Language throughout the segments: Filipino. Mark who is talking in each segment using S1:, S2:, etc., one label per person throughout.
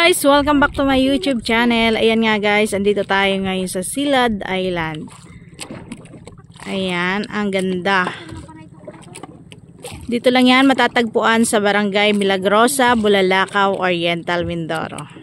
S1: guys! Welcome back to my YouTube channel. Ayan nga guys, andito tayo ngayon sa Silad Island. Ayan, ang ganda. Dito lang yan matatagpuan sa Barangay Milagrosa, Bulalakaw, Oriental, Mindoro.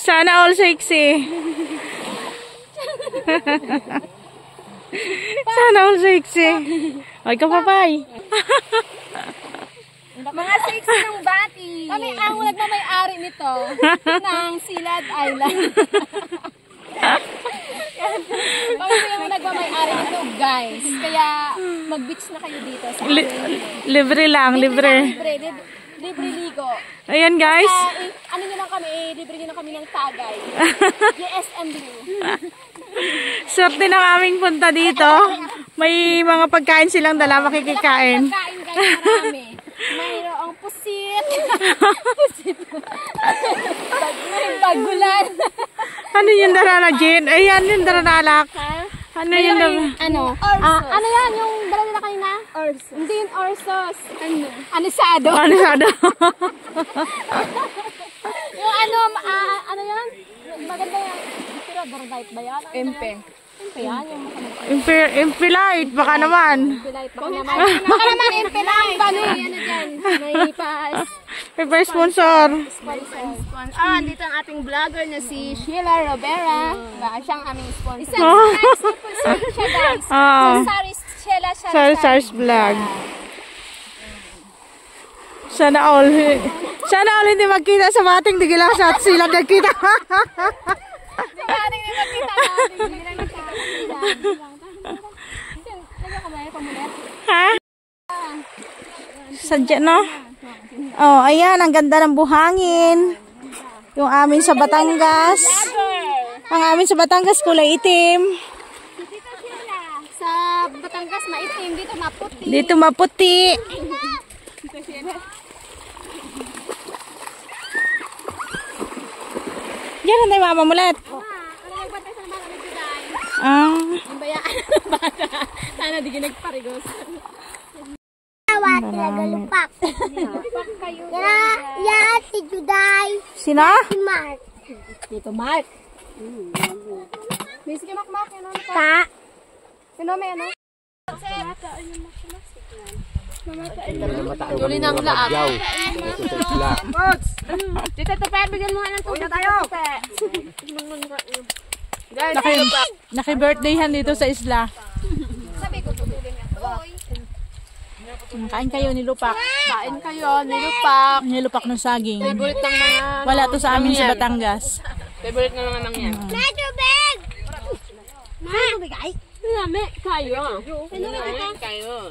S1: Sana all sexy. Sana all sexy. Ay, kapapay.
S2: Mga sexy ng bati. Kami ang nagmamay-ari nito ng Silad Island. Kami yung nagmamay-ari nito, guys. Kaya mag-beach na kayo dito sa
S1: Libre lang, libre.
S2: Libre ligo.
S1: Ayan guys.
S2: Ano nyo lang kami, libre nyo lang kami ng tagay. USMW.
S1: Swerte ng aming punta dito. May mga pagkain silang dala makikikain.
S2: Pagkain guys, marami. Mayroong pusit. Pusit. Bagulan.
S1: Ano yung dala na Jen? Ayan yung dala na alak. Ano yung dala?
S2: Ano yan? Yung dala nila kanina? Orsos. Hindi yung orsos. Ano? Anisado.
S1: Anisado.
S2: Yung ano yan? Maganda yan. Pero Dorodite ba yan? Empe. Empe yan?
S1: Impilite. Baka naman.
S2: Baka naman Empelite. Ano dyan? May pass.
S1: May sponsor.
S2: Dito ang ating vlogger na si Sheila Robera. Siyang aming sponsor. Sponsor siya guys.
S1: Saris Vlog. Sana all hindi magkita sa mating digilang sa sila nagkita.
S2: Hindi magkita.
S1: Ha? Sadya no? Oh, ayan, ang ganda ng buhangin. Yung amin sa Batangas. Ang amin sa Batangas kulay itim.
S2: Sa Batangas maitim, dito maputi.
S1: Dito maputi. Diyan na tayo mamamulat.
S2: Yung bayaan ng bata. Sana di ginagparigos.
S3: Lupak kayo. Ya, si Juday.
S1: Sino?
S3: Si Mark.
S2: Dito, Mark. May sige makmak.
S3: Ta.
S2: Sino may ano? Tuloy ng laak. Dito, Tupe. Bigyan mo nga ng tubig. Tayo.
S1: Naki-birthdayhan dito sa isla.
S2: Sabi ko, tutulin ako.
S1: Kain kayo ni Lupak.
S2: Kain kayo, nilupak.
S1: Nilupak ng saging.
S2: Favorite ng mga...
S1: Wala to sa amin sa Batangas.
S2: Favorite ng mga nang yan.
S3: May tubig! May tubig ay?
S2: Marami. Kayo. Kayo.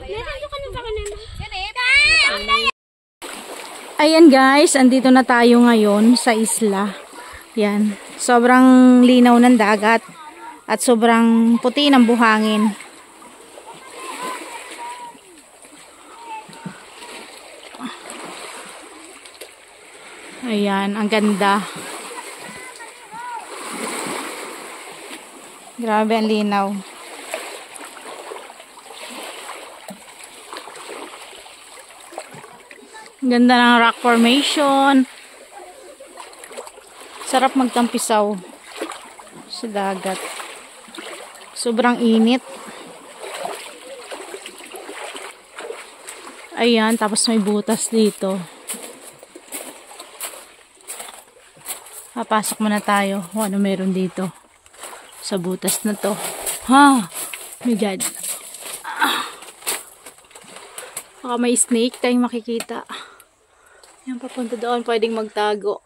S1: Ayan guys, andito na tayo ngayon sa isla. Yan. Sobrang linaw ng dagat. At sobrang puti ng buhangin. Ayan, ang ganda. Grabe ang linaw. Ang ganda ng rock formation. Sarap magtampisaw sa dagat. Sobrang init. Ayan, tapos may butas dito. Papasok muna tayo. O, ano meron dito? Sa butas na to. Ha! My God. Baka may snake tayong makikita. Yan, papunta doon. Pwedeng magtago.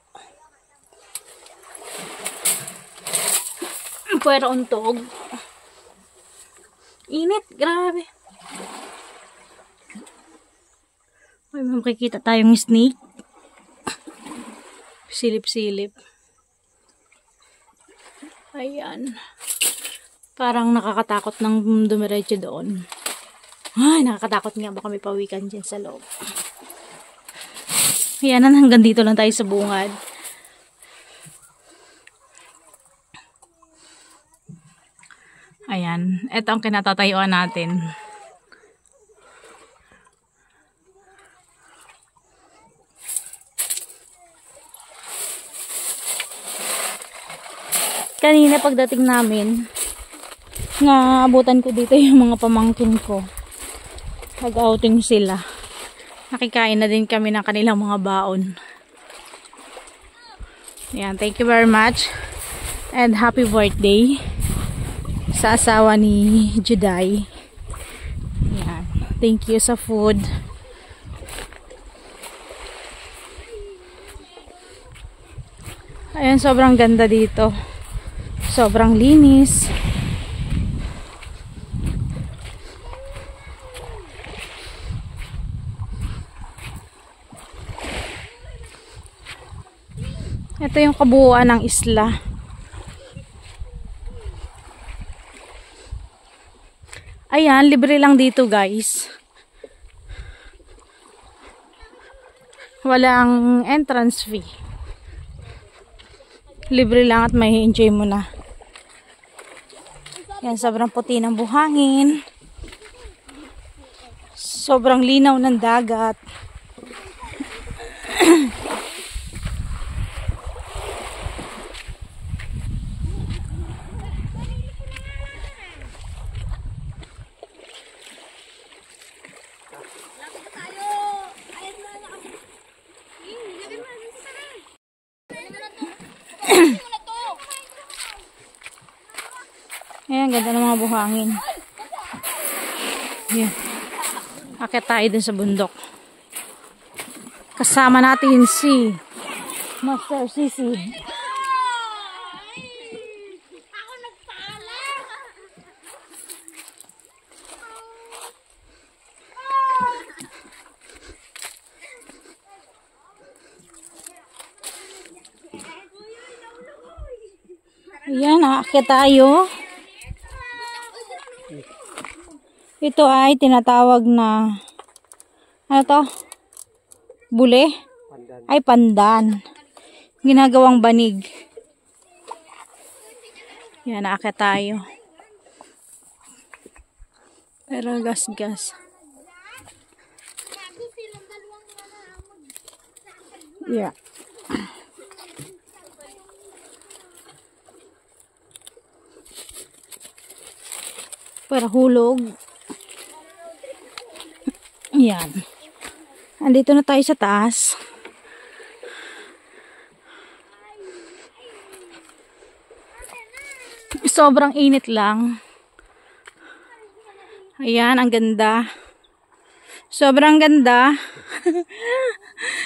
S1: Puwera untog. Init. Grabe. Ay, makikita tayong snake. Silip-silip. Ayan. Parang nakakatakot ng dumiretso doon. Ay, nakakatakot nga. Baka may pawikan dyan sa loob. Ayan, hanggang dito lang tayo sa bungad. Ayan. Ito ang kinatatayuan natin. Kanina pagdating namin, naabutan ko dito yung mga pamangkin ko. Nag-outing sila. Nakikain na din kami ng kanilang mga baon. Ayan, thank you very much. And happy birthday sa asawa ni Juday. Ayan, thank you sa food. Ayan, sobrang ganda dito. Sobrang linis. Ito yung kabuuan ng isla. Ayan, libre lang dito guys. Walang entrance fee. Libre lang at may enjoy mo na. Yan, sobrang puti ng buhangin. Sobrang linaw ng dagat. Ayan, ganda ng mga buhangin. Ayan. Akit tayo dun sa bundok. Kasama natin si Master Sisi. Ayan, akit tayo. Ito ay tinatawag na ano to? Bule? Pandan. Ay, pandan. Ginagawang banig. Yan, aakyat tayo. Pero gas-gas. Yeah. Para hulog. Yan. Andito na tayo sa taas. Sobrang init lang. Ayan, ang ganda. Sobrang ganda.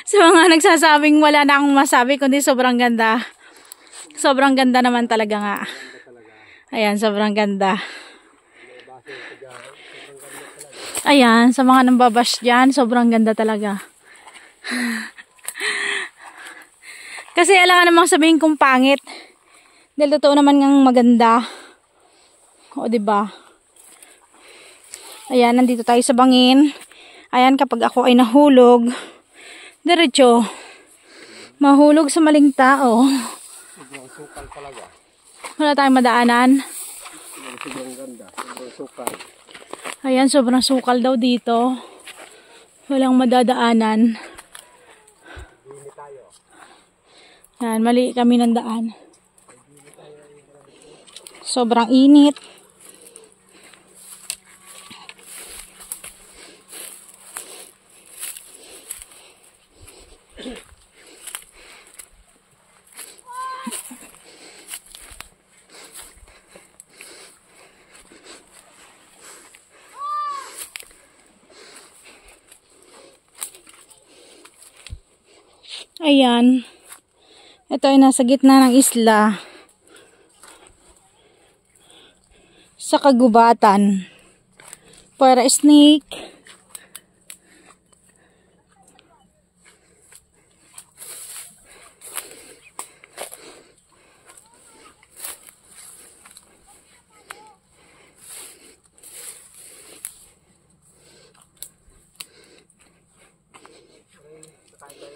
S1: Sa mga nagsasabing wala na akong masabi, kundi sobrang ganda. Sobrang ganda naman talaga nga. Ayan, sobrang ganda. Ayan, sa mga nambabash dyan, sobrang ganda talaga. Kasi alangan namang sabihin kong pangit. Dahil totoo naman ngang maganda. O, diba? Ayan, nandito tayo sa bangin. Ayan, kapag ako ay nahulog, diretso, mahulog sa maling tao.
S4: Sobrang sukal talaga.
S1: Wala tayong madaanan.
S4: Sobrang ganda. Sobrang sukal.
S1: Ayan, sobrang sukal daw dito. Walang madadaanan. Ayan, mali kami ng daan. Sobrang init. Ayan. Ito ay nasa gitna ng isla. Sa kagubatan. Para snake.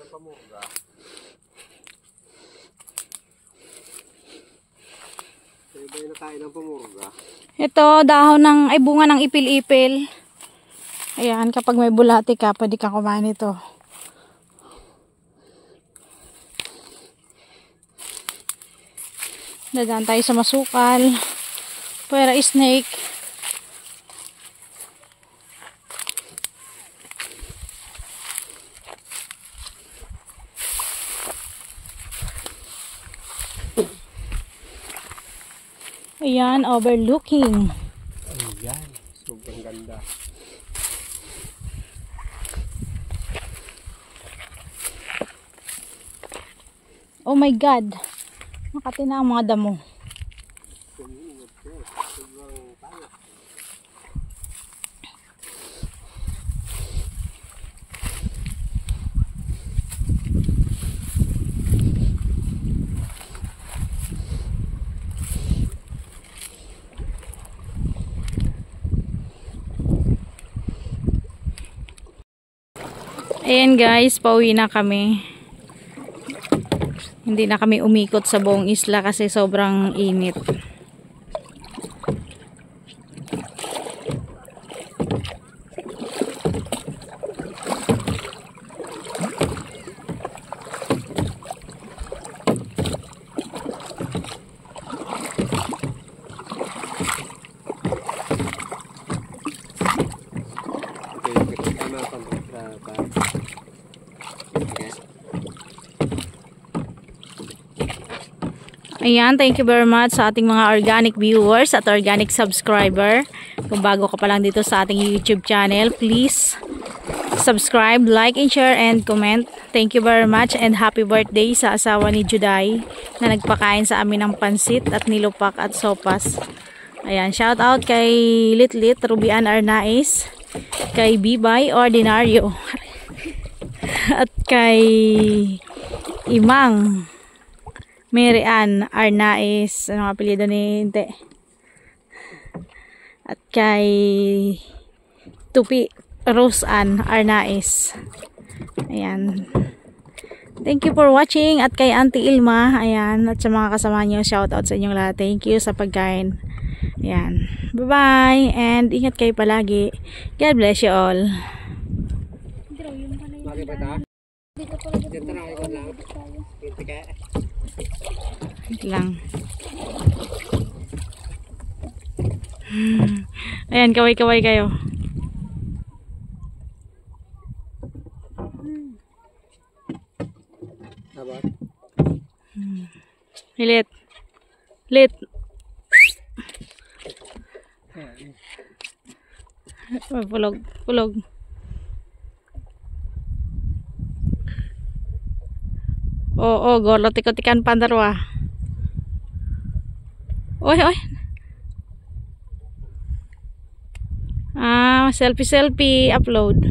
S4: ng pamurga. Kaya ba yung nakain ng pamurga?
S1: Ito, dahon ng, ay bunga ng ipil-ipil. Ayan, kapag may bulati ka, pwede kang kumain ito. Dadaan tayo sa masukal. Pwera snake. Ayan, overlooking.
S4: Ayan, sobrang ganda.
S1: Oh my God. Makati na ang mga damo. Ayan guys, pauwi na kami. Hindi na kami umikot sa buong isla kasi sobrang init. Ayan, thank you very much sa ating mga organic viewers at organic subscriber. Kung bago ka pa lang dito sa ating YouTube channel, please subscribe, like, and share, and comment. Thank you very much and happy birthday sa asawa ni Juday na nagpakain sa amin ng pansit at nilupak at sopas. Ayan, shout out kay Litlit, Rubian Arnaiz, kay Bibay Ordinario, at kay Imang Mary Ann Arnaiz, anong apelyido ni Inte? At kay Tupi Rose Ann Arnaiz. Ayan. Thank you for watching. At kay Auntie Ilma, ayan, at sa mga kasama niyo, shout out sa inyong lahat. Thank you sa pagkain. Ayan. Bye-bye and ingat kayo palagi. God bless you all. Lang. Ayan, kaway-kaway kayo. Lit. Lit. Pulog. Pulog. Oo, golo tikot-tikan pandarwa. Oy, oy. Selfie upload.